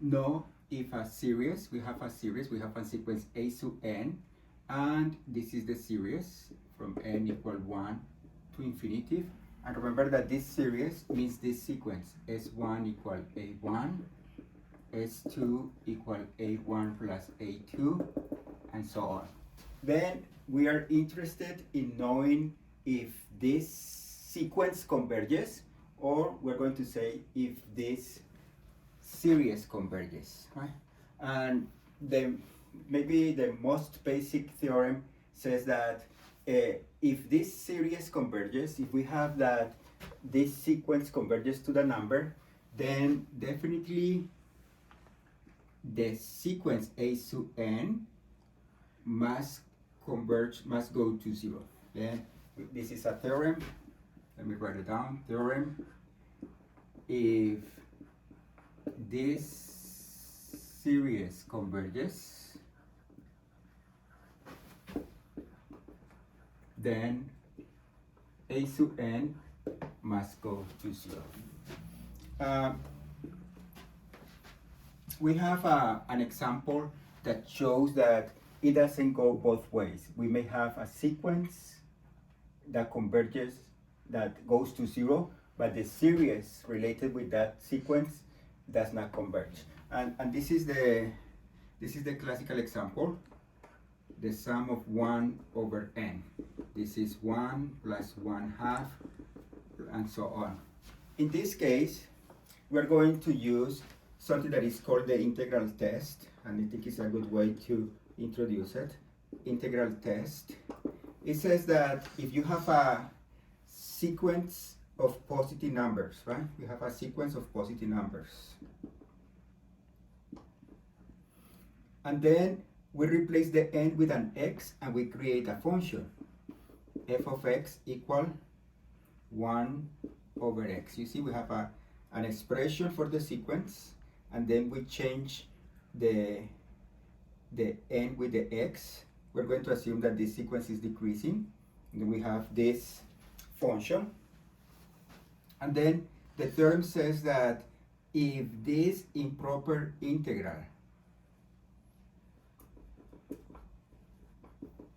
know if a series, we have a sequence a to n, and this is the series from n equal 1 to infinity. And remember that this series means this sequence, s1 equal a1, s2 equal a1 plus a2, and so on. Then we are interested in knowing if this sequence converges, or we're going to say if this series converges, right? And maybe the most basic theorem says that if this series converges, if we have that this sequence converges to the number, then definitely the sequence a to n must converge, must go to 0. Then this is a theorem. Let me write it down. Theorem: if this series converges, then a to n must go to 0. We have an example that shows that it doesn't go both ways. We may have a sequence that converges, that goes to 0, but the series related with that sequence does not converge. And this is the classical example, the sum of 1 over n. This is 1 plus 1/2, and so on. In this case, we're going to use something that is called the integral test, and I think it's a good way to introduce it. Integral test. It says that if you have a sequence of positive numbers, right? We have a sequence of positive numbers. And then we replace the n with an x, and we create a function. F of x equal 1 over x. You see, we have an expression for the sequence, and then we change the n with the x. We're going to assume that this sequence is decreasing. And then we have this function. And then the theorem says that if this improper integral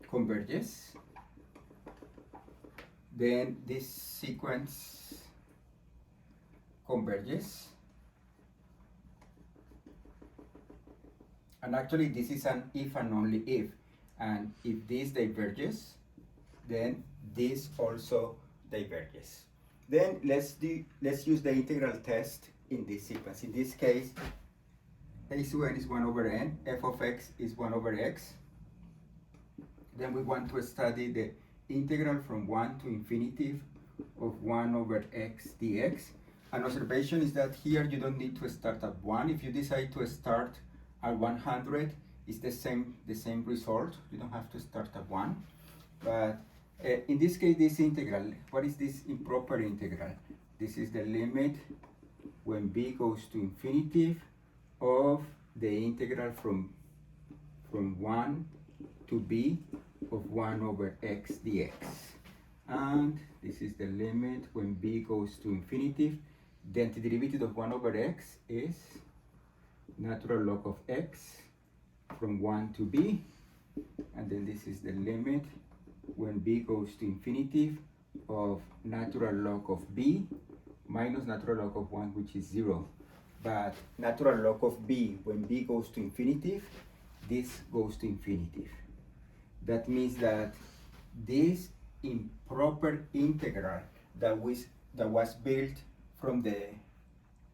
converges, then this sequence converges. And actually this is an if and only if. And if this diverges, then this also diverges. Then let's use the integral test in this sequence. In this case, a to n is 1 over n, f of x is 1 over x. Then we want to study the integral from 1 to infinity of 1 over x dx. An observation is that here you don't need to start at 1. If you decide to start at 100, it's the same result. You don't have to start at 1. But in this case, this integral, what is this improper integral? This is the limit when b goes to infinity of the integral from 1 to b of 1 over x dx. And this is the limit when b goes to infinity. The antiderivative of 1 over x is natural log of x from 1 to b. And then this is the limit when b goes to infinity of natural log of b minus natural log of 1, which is 0. But natural log of b, when b goes to infinity, this goes to infinity. That means that this improper integral that was built from the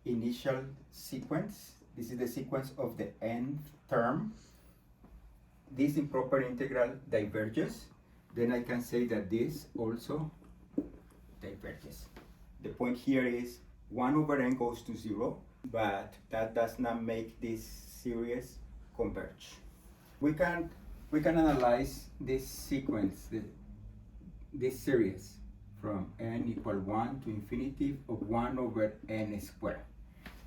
initial sequence, this is the sequence of the nth term, this improper integral diverges, then I can say that this also diverges. The point here is 1 over n goes to 0, but that does not make this series converge. We can analyze this sequence, this series from n equal 1 to infinity of 1 over n squared.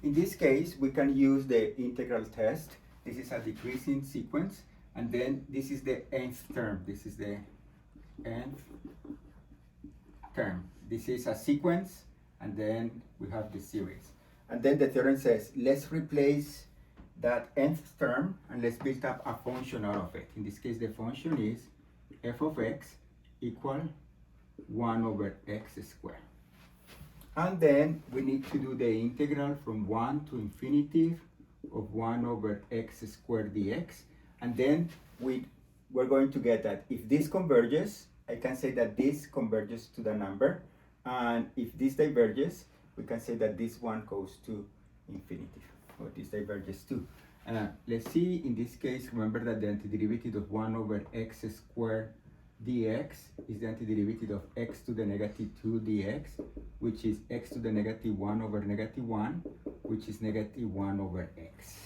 In this case, we can use the integral test. This is a decreasing sequence, and then this is the nth term. This is the nth term. This is a sequence, and then we have the series. And then the theorem says, let's replace that nth term and let's build up a function out of it. In this case, the function is f of x equal 1 over x squared. And then we need to do the integral from 1 to infinity of 1 over x squared dx. And then we're going to get that if this converges, I can say that this converges to the number. And if this diverges, we can say that this one goes to infinity, or this diverges too. Let's see, in this case, remember that the antiderivative of 1 over x squared dx is the antiderivative of x to the negative 2 dx, which is x to the negative 1 over negative 1, which is negative 1 over x.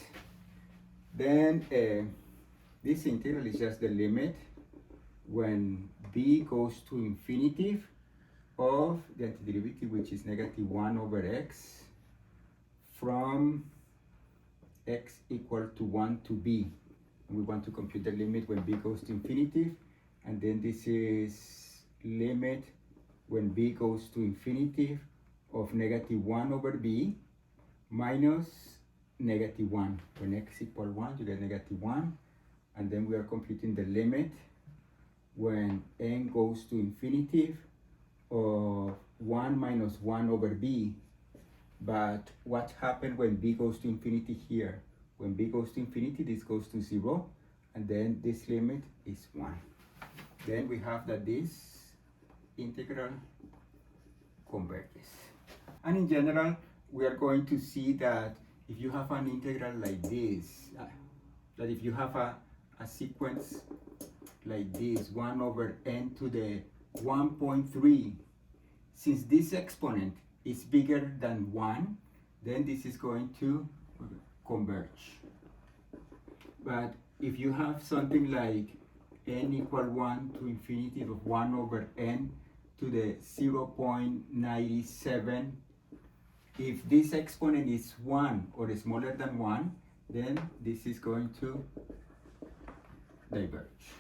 Then this integral is just the limit when b goes to infinity of the antiderivative, which is negative 1 over x, from x equal to 1 to b. And we want to compute the limit when b goes to infinity, and then this is limit when b goes to infinity of negative 1 over b minus negative 1. When x equal 1, you get negative 1, and then we are computing the limit when n goes to infinity of 1 minus 1 over b. But what happened when b goes to infinity here? When b goes to infinity, this goes to 0, and then this limit is 1. Then we have that this integral converges. And in general, we are going to see that if you have an integral like this, that if you have a sequence like this, 1 over n to the 1.3, since this exponent is bigger than 1, then this is going to converge. But if you have something like n equal 1 to infinity of 1 over n to the 0.97, if this exponent is 1 or smaller than 1, then this is going to diverge.